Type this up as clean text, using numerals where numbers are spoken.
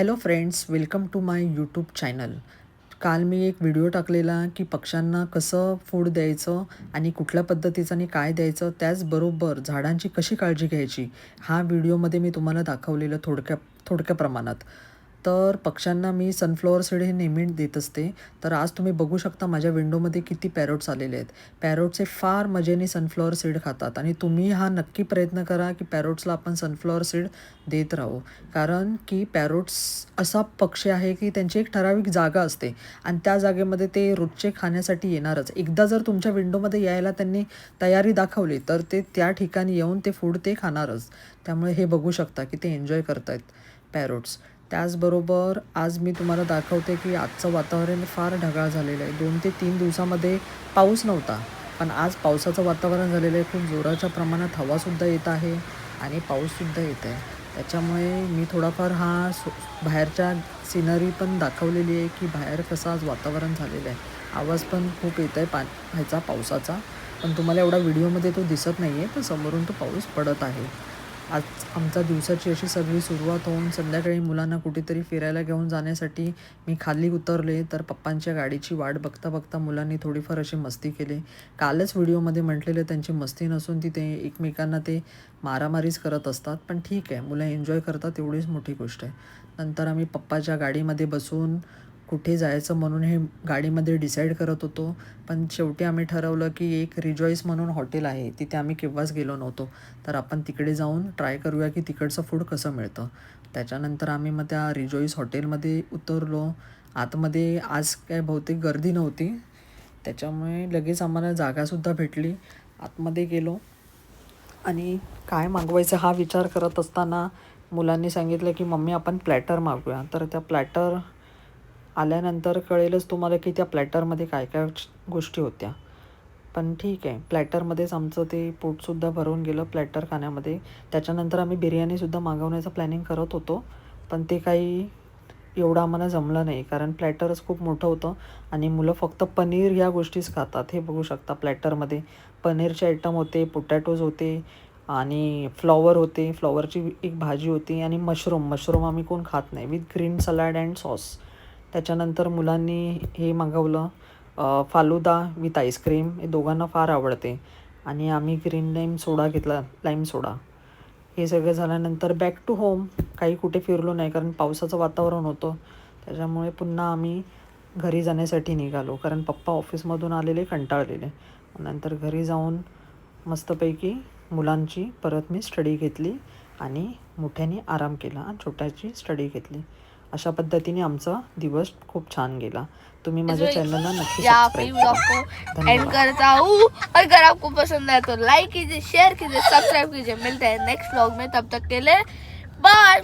Hello friends, welcome to my YouTube channel. काल मी एक व्हिडिओ टाकलेला की पक्ष्यांना कसं फूड द्यायचं आणि कुठल्या पद्धतीचं आणि काय द्यायचं, त्याचबरोबर झाडांची कशी काळजी घ्यायची, हा व्हिडिओमध्ये मी तुम्हाला दाखवलेलं थोडक्या प्रमाणात. तर पक्ष्यांना मी सनफ्लॉवर सीड हे नेहमी देत असते. तर आज तुम्ही बघू शकता माझ्या विंडोमध्ये किती पॅरोट्स आलेले आहेत. पॅरोट्सचे फार मजेने सनफ्लॉवर सीड खातात आणि तुम्ही हा नक्की प्रयत्न करा की पॅरोट्सला आपण सनफ्लॉवर सीड देत राहू. कारण की पॅरोट्स असा पक्षी आहे की त्यांची एक ठराविक जागा असते आणि त्या जागेमध्ये ते रोजचे खाण्यासाठी येणारच. एकदा जर तुमच्या विंडोमध्ये यायला त्यांनी तयारी दाखवली तर ते त्या ठिकाणी येऊन ते फूड ते खाणारच. त्यामुळे हे बघू शकता की ते एन्जॉय करत आहेत पॅरोट्स. त्याचबरोबर आज मी तुम्हाला दाखवते की आजचं वातावरण फार ढगाळ झालेलं आहे. 2 ते 3 दिवसामध्ये पाऊस नव्हता, पण आज पावसाचं वातावरण झालेलं आहे. खूप जोराच्या प्रमाणात हवासुद्धा येत आहे आणि पाऊससुद्धा येत आहे. त्याच्यामुळे मी थोडाफार बाहेरच्या सिनरी पण दाखवलेली आहे की बाहेर कसं आज वातावरण झालेलं आहे. आवाज पण खूप येत आहे ह्याचा पावसाचा, पण तुम्हाला एवढा व्हिडिओमध्ये तो दिसत नाही आहे, पण समोरून तो पाऊस पडत आहे. आज आमच्या दिवसाची अशी सगळी सुरुवात होऊन संध्याकाळी मुलांना कुठेतरी फिरायला घेऊन जाण्यासाठी मी खाली उतरले. तर पप्पांच्या गाडीची वाट बघता बघता मुलांनी थोडीफार अशी मस्ती केली. कालच व्हिडिओमध्ये म्हटलेलं त्यांची मस्ती नसून ते एकमेकांना ते मारामारीच करत असतात, पण ठीक आहे, मुलं एन्जॉय करतात एवढीच मोठी गोष्ट आहे. नंतर आम्ही पप्पाच्या गाडीमध्ये बसून कुठे जायचं म्हणून हे गाडीमध्ये डिसाईड करत होतो. पण शेवटी आम्ही ठरवलं की एक रिजॉईस म्हणून हॉटेल आहे, तिथे आम्ही केव्हाच गेलो नव्हतो. तर आपण तिकडे जाऊन ट्राय करूया की तिकडचं फूड कसं मिळतं. त्याच्यानंतर आम्ही मग त्या रिजॉईस हॉटेलमध्ये उतरलो. आतमध्ये आज काय बहुतेक गर्दी नव्हती, त्याच्यामुळे लगेच आम्हाला जागासुद्धा भेटली. आतमध्ये गेलो आणि काय मागवायचं हा विचार करत असताना मुलांनी सांगितलं की मम्मी आपण प्लॅटर मागूया. तर त्या प्लॅटर आल्यानंतर कळेलच तुम्हाला की त्या प्लॅटरमध्ये काय काय गोष्टी होत्या. पण ठीक आहे, प्लॅटरमध्येच आमचं ते पोटसुद्धा भरून गेलं प्लॅटर खाण्यामध्ये. त्याच्यानंतर आम्ही बिर्याणीसुद्धा मागवण्याचं प्लॅनिंग करत होतो, पण ते काही एवढं आम्हाला जमलं नाही कारण प्लॅटरच खूप मोठं होतं आणि मुलं फक्त पनीर ह्या गोष्टीच खातात. हे बघू शकता प्लॅटरमध्ये पनीरचे आयटम होते, पोटॅटोज होते आणि फ्लॉवर होते, फ्लॉवरची एक भाजी होती आणि मशरूम आम्ही कोण खात नाही, with green salad and sauce. त्याच्यानंतर मुलांनी हे मागवलं फालुदा विथ आईस्क्रीम. हे दोघांना फार आवडते आणि आम्ही ग्रीन लाईम सोडा घेतला, लाईम सोडा. हे सगळं झाल्यानंतर बॅक टू होम. काही कुठे फिरलो नाही कारण पावसाचं वातावरण होतं. त्याच्यामुळे पुन्हा आम्ही घरी जाण्यासाठी निघालो कारण पप्पा ऑफिसमधून आलेले कंटाळलेले. नंतर घरी जाऊन मस्तपैकी मुलांची परत मी स्टडी घेतली आणि मोठ्याने आराम केला आणि छोट्याची स्टडी घेतली. अशा पद्धतीने आमचा दिवस खूप छान गेला. तुम्ही माझ्या चॅनलला नक्की सबस्क्राईब करा. एंड करता हूँ और अगर आपको पसंद आए तो लाइक कीजिए, शेयर कीजिए, सब्सक्राइब कीजिए. मिलते हैं नेक्स्ट व्लॉग में, तब तक के लिए बाय.